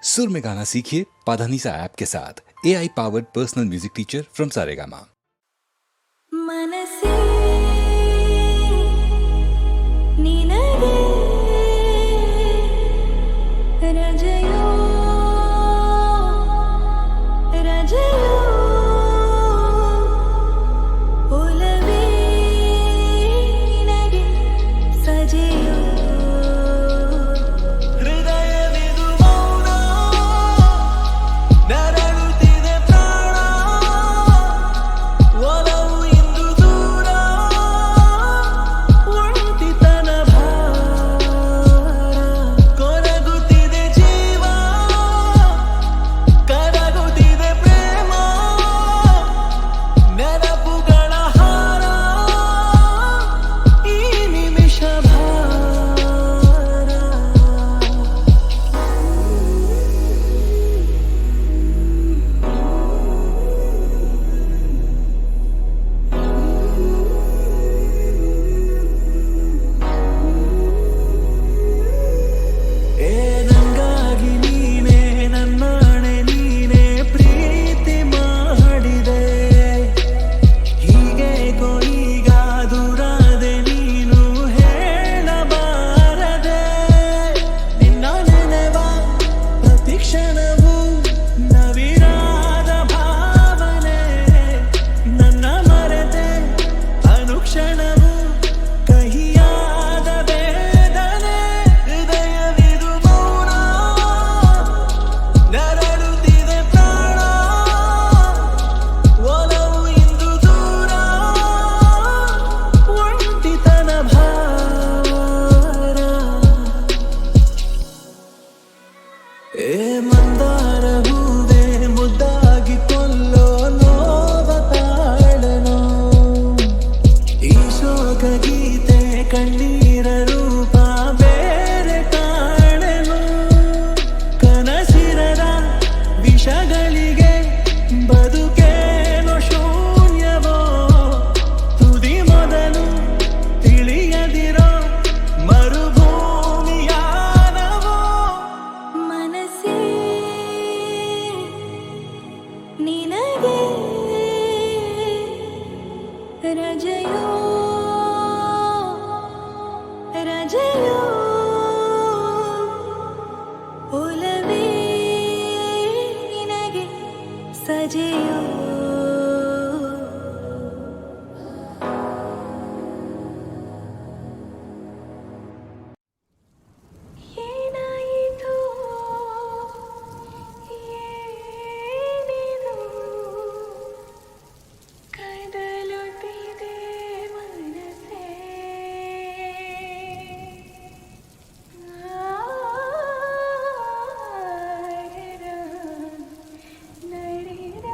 सुर में गाना सीखिए पाधानीसा ऐप के साथ AI powered personal music teacher from Saregama. मनसे निनगे रजयो रजयो ओलवे निनगे सजयो ಹೃದಯವಿದು ಮೌನ ನರಳುತ್ತಿದೆ ಪ್ರಾಣ ಒಲವು ಇಂದು ದೂರ ಒಂಟಿತನ ಭಾರ ಕೊರಗುತ್ತಿದೆ ಜೀವ ಕರಗುತ್ತಿದೆ ಪ್ರೇಮ ನೆನಪುಗಳ ಹಾರ ಈ ನಿಮಿಷ ಭಾರ ಏ ನಂಗಾಗಿ ನೀನೇ ನನ್ನಾಣೆ ನೀನೇ ಪ್ರೀತಿ ಮಾಡಿದೆ ಹೀಗೆ ಈಗ ದೂರಾದೆ ನೀನು ಹೇಳಬಾರದೆ ನಿನ್ನ ನೆನೆವ ಪ್ರತಿ ಕ್ಷಣವೂ ನವಿರಾದ ಭಾವನೆ ನನ್ನ ಮರೆತೆ ಅನುಕ್ಷಣವೂ ಕಹಿಯಾದ ವೇದನೆ ಹೃದಯವಿದು ಮೌನ ನರಳುತ್ತಿದೆ ಪ್ರಾಣ ಒಲವು ಇಂದು ದೂರ ಒಂಟಿತನ ಭಾರ ಏ ಮಂದಾರ ಹೂವೆ ಮುದ್ದಾಗಿ ಕೊಲ್ಲೋ ನೋವ ತಾಳನೋ ಈ ಶೋಕ ಗೀತೆ ಕಣ್ಣೀರ ರೂಪ ಬೇರೆ ಕಾಣೆನು ಕನಸಿರದ ವಿಷಗಳಿಗೆ ಬದುಕೇನೋ ಶೂನ್ಯವೋ ತುದಿ ಮೊದಲು ತಿಳಿಯದಿರೋ ಮರುಭೂಮಿಯಾನವೋ मनसे निनगे रजयो रजयो ओलवे निनगे सजयो ಏನಾಯಿತು ಏನಿದು ಕದಲುತ್ತಿದೆ ಮನಸೇ ನಡಿರ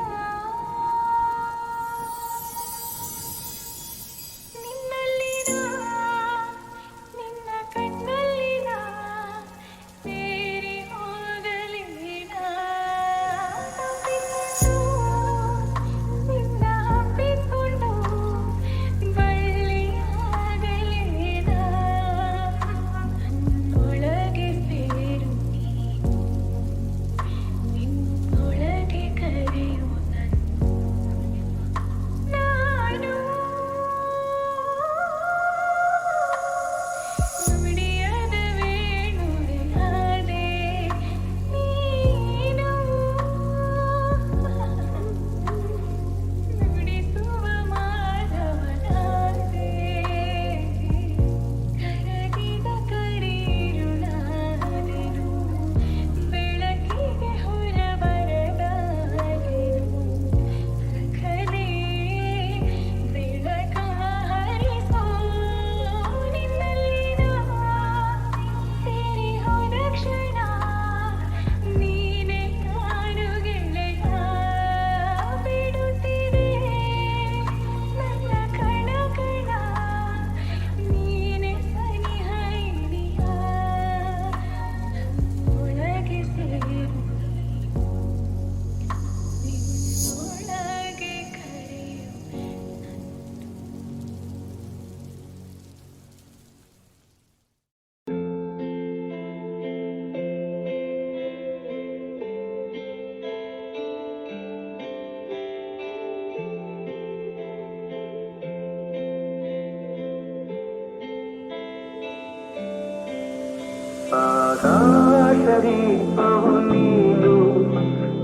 ದೀಪವು ನೀನು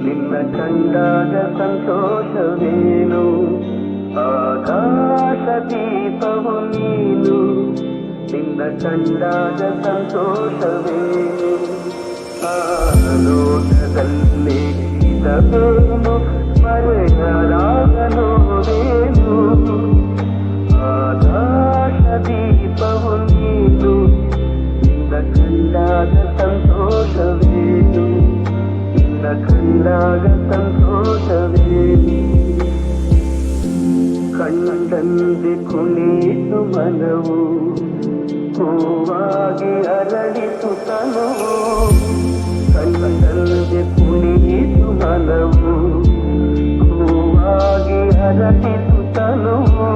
ನಿನ್ನ ಕಂಡಾಗ ಸಂತೋಷವೇನು ಆಕಾಶ ದೀಪವು ನೀನು ನಿನ್ನ ಕಂಡಾಗ ಸಂತೋಷವೇನು ಲೋಕದಲ್ಲಿ ಇದವೇನು ಮರೆಯಲಾಗಲೋದೇನು ಆಕಾಶ ದೀಪವು ನೀನು ನಿನ್ನ ಕಂಡಾಗ ಸಂತೋಷವೇನು ನಿನ್ನ ಕಂಡಾಗ ಸಂತೋಷವೇನು ಕಣ್ಣಂದೆ ಕುಣಿತು ಮನವು ಹೂವಾಗಿ ಅರಳಿತು ತನುವು ಕಣ್ಣಂದೆ ಕುಣಿತು ಮನವು ಹೂವಾಗಿ ಅರಳಿತು ತನುವು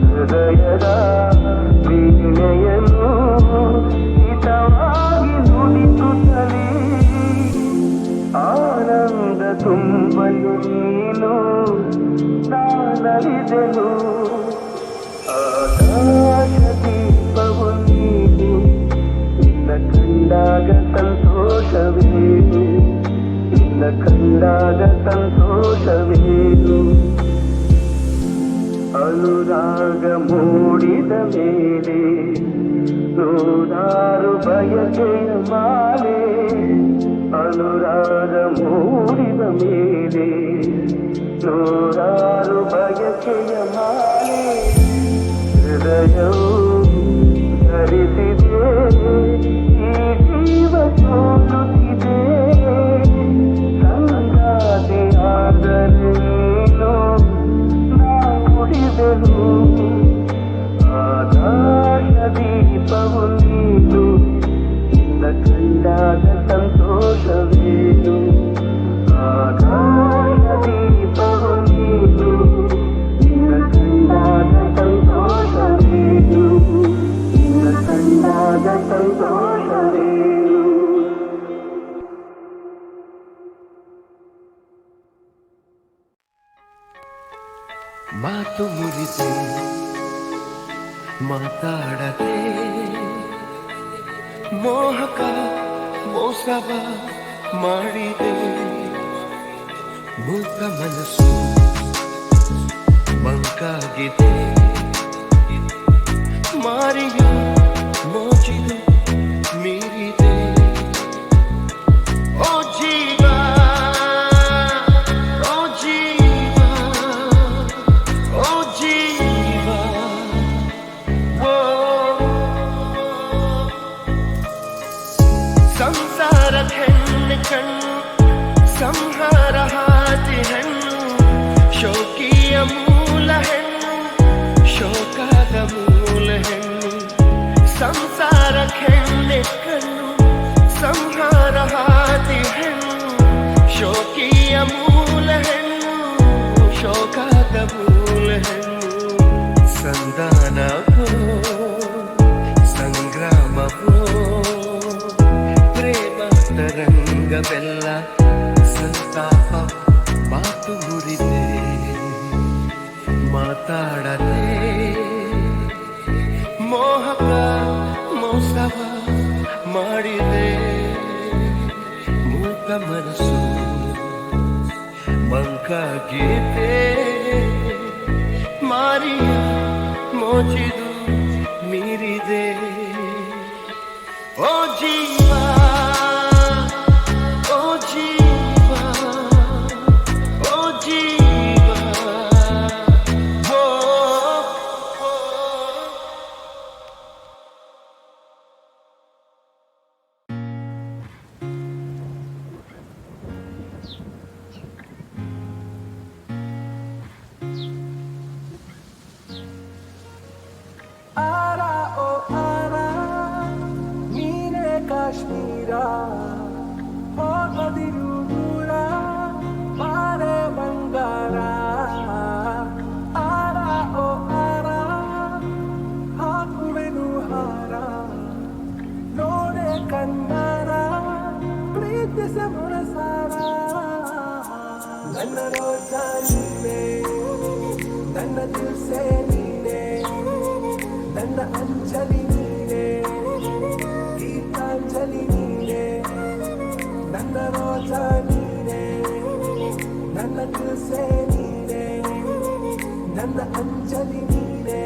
ಹೃದಯದ ವೀಣೆಯನ್ನು ಹಿತವಾಗಿ ನುಡಿಸುತ್ತಲೇ ಆನಂದ ತುಂಬಲು ನೀನು ನಾನಲಿದೆನು ಆಕಾಶ ದೀಪವು ನೀನು ನಿನ್ನ ಕಂಡಾಗ ಸಂತೋಷವೇನು ನಿನ್ನ ಕಂಡಾಗ ಸಂತೋಷವೇನು ಅನುರಾಗ ಮೂಡಿದ ಮೇಲೆ ನೂರಾರು ಬಯಕೆಯ ಮಾಲೆ ಅನುರಾಗ ಮೂಡಿದ ಮೇಲೆ ನೂರಾರು ಬಯಕೆಯ ಮಾಲೆ ಹೃದಯವು ಧರಿಸಿದೆ ಈ ಜೀವ ಸೋಲುತ್ತಿದೆ ಸಂಗಾತಿಯಾದರೆ ನೀನು ನಾ ಉಳಿದೆನು ಆಕಾಶ ದೀಪವು ನೀನು ನಿನ್ನ ಕಂಡಾಗ ಸಂತೋಷವೇನು ಆಕಾಶ ದೀಪವು ನೀನು ನಿನ್ನ ಕಂಡಾಗ ಸಂತೋಷವೇನು ನಿನ್ನ ಕಂಡಾಗ ಸಂತೋಷವೇನು ಮಾತು ಮುರಿದು ಮಾತಾಡದೆ ಮೋಹಕ ಮೋಸವ ಮಾಡಿದೆ ಮೂಕ ಮನಸ್ಸು ಮಂಕಾಗಿದೆ ಮಾರಿಯ ಮೋಜಿದು ಮೀರಿದೆ ಓ ಜೀವ ಓ ಜೀವ ಓ ಜೀವ ಓ ಸಂಸಾರ ಹೆಣ್ಣು ಕಣ್ಣು ಸಂಹಾರ ಹಾದಿ ಹೆಣ್ಣು ಶೋಕಿಯ ಮೂಲ ಹೆಣ್ಣು ಶೋಕದ ಮೂಲ ಹೆಣ್ಣು ಸಂಸಾರ ಹೆಣ್ಣೆ ಕಣ್ಣು ಸಂಹಾರ ಹಾದಿ ಹೆಣ್ಣು ಶೋಕಿಯ ಮೂಲ ಹೆಣ್ಣು ಶೋಕದ ಮೂಲ ಹೆಣ್ಣು ಸಂಧಾನವೋ ಸಂಗ್ರಾಮವೋ ಪ್ರೇಮ ತರಂಗವೆಲ್ಲ ಸಂತಾಪ ಮಾತು ಮುರಿದೆ ಮಾತಾಡದೆ ಮೋಹಕ ಮೋಸವ ಮಾಡಿದೆ ಮೂಕ ಮನಸ್ಸು ಮಂಕಾಗಿದೆ ಮಾರಿಯ ಮೋಜಿದು ಮೀರಿದೆ ಓ ಜೀವ ಓ ಜೀವ ಓ ಜೀವ ಓ ಆರಾ ಓ ಆರಾ ನೀನೇ ಕಾಶ್ಮೀರ ಹೋಗದಿರು ದೂರ ಬಾರೆ ಬಂಗಾರ ಆರಾ ಓ ಆರಾ ಹಾಕುವೆನು ಹಾರ ನೋಡೆ ಕಣ್ಣಾರ ಪ್ರೀತಿಸ ಮುರಸಾರ ನನ್ನ ರೋಜ ನೀನೆ ನನ್ನ ದಿಲ್ಸೆ ನೀನೆ ನನ್ನ ಅಂಜಲಿ ನೀನೆ ಗೀತಾಂಜಲಿ ನೀನೆ ದಿಲ್ಸೆ ನೀನೆ ನನ್ನ ಅಂಜಲಿ ನೀನೆ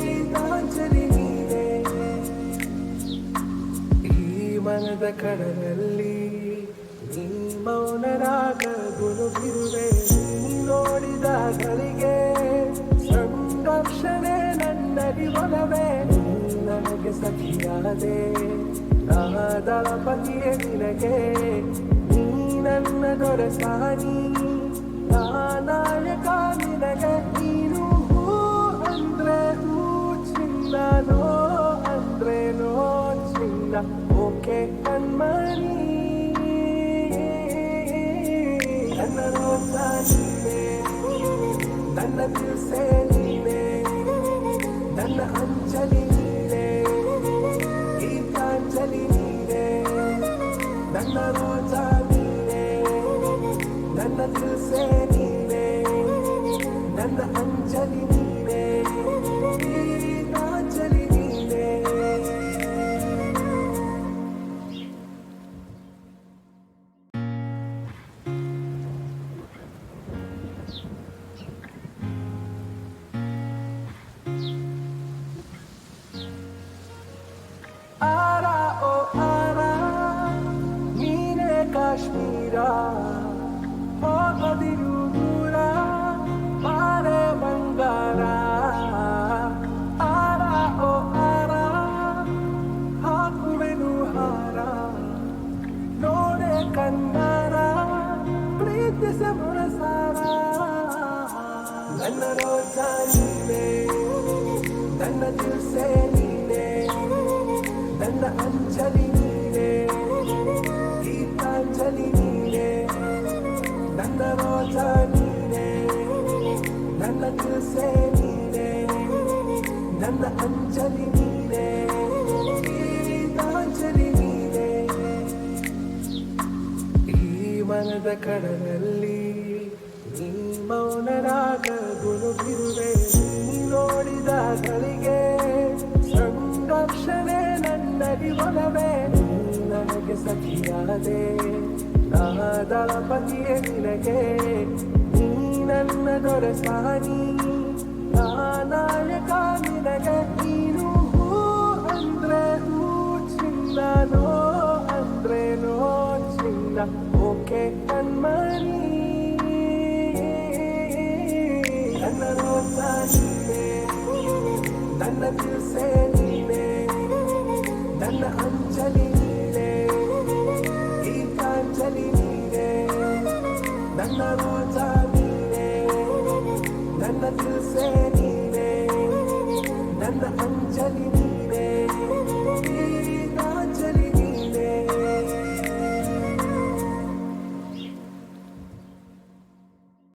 ಗೀತಾಂಜಲಿ ನೀನೆ ಈ ಮನದ ಕಡಲಲ್ಲಿ ನೀ ಮೌನರಾಗ ಗುನುಗಿರುವೆ ನೀ ನೋಡಿದ ಗಳಿಗೆ ಸಂಘರ್ಷಣೆ ನನ್ನಲ್ಲಿ ಒಲವೇ ನೀ ನನಗೆ ಸಖಿಯಾದೆ ದಳಪತಿಯೇ ನಿನಗೆ ನೀ ನನ್ನ ದೊರೆಸಾನಿ ನಾಯಕ ನಿನಗೆ ನೀನು ಹೂ ಅಂದ್ರೆ ಹೂ ಚಿನ್ನ ನೋ ಅಂದ್ರೆ ನೋ ಚಿನ್ನ ಓಕೆ ಕಣ್ಮಣಿ ನನ್ನ ರೋಜ ನೀನೆ ನನ್ನ ದಿಲ್ಸೆ ನೀನೆ ನನ್ನ ಅಂಜಲಿ ನೀನೆ ಗೀತಾಂಜಲಿ ನೀನೆ ನನ್ನ ರೋಜ ನೀನೆ ನನ್ನ ದಿಲ್ಸೆ ನೀನೆ ನನ್ನ ಅಂಜಲಿ ನೀನೆ ಗೀತಾಂಜಲಿ ನೀನೆ ಆರ ಓ ಆರ ನೀನೇ ಕಾಶ್ಮೀರ ಹೋಗದಿರು ದೂರ ಬಾರೆ ಬಂಗಾರ ಆರ ಓ ಆರ ಹಾಕುವೆನು ಹಾರ ನೋಡೆ ಕಣ್ಣಾರ ಪ್ರೀತಿಸ ಮನಸಾರ ನನ್ನ ರೋಜ ನೀನೆ ನನ್ನ ದಿಲ್ಸೆ ನೀನೆ ನನ್ನ ಅಂಜಲಿ ನೀನೆ ಗೀತಾಂಜಲಿ ನೀನೆ ನನ್ನ ರೋಜ ನೀನೆ ನನ್ನ ದಿಲ್ಸೆ ನೀನೆ ನನ್ನ ಅಂಜಲಿ ನೀನೆ ಗೀತಾಂಜಲಿ ನೀನೆ ಈ ಮನದ ಕಡಲಲ್ಲಿ ನೀ ಮೌನರಾಗ ಗುನುಗಿರುವೆ ನೀ ನೋಡಿದ ಗಳಿಗೆ ಸಂಘರ್ಷಣೆ ನನ್ನಲ್ಲಿ ಒಲವೇ ನೀ ನನಗೆ ಸಖಿಯಾದೆ ದಳಪತಿಯೇ ನಿನಗೆ ನೀ ನನ್ನ ದೊರೆಸಾನಿ ನಾಯಕ ನಿನಗೆ ನೀನು ಹೂ ಅಂದ್ರೆ ಹೂ ಚಿನ್ನ ನೋ ಅಂದ್ರೆ ನೋ ಚಿನ್ನ ಓಕೆ ಕಣ್ಮಣಿ ನನ್ನ ರೋಜ ನೀನೆ ನನ್ನ ದಿಲ್ಸೆ ನೀನೆ ನನ್ನ ಅಂಜಲಿ ನೀನೆ ಗೀತಾಂಜಲಿ ನೀನೆ ನನ್ನ ರೋಜ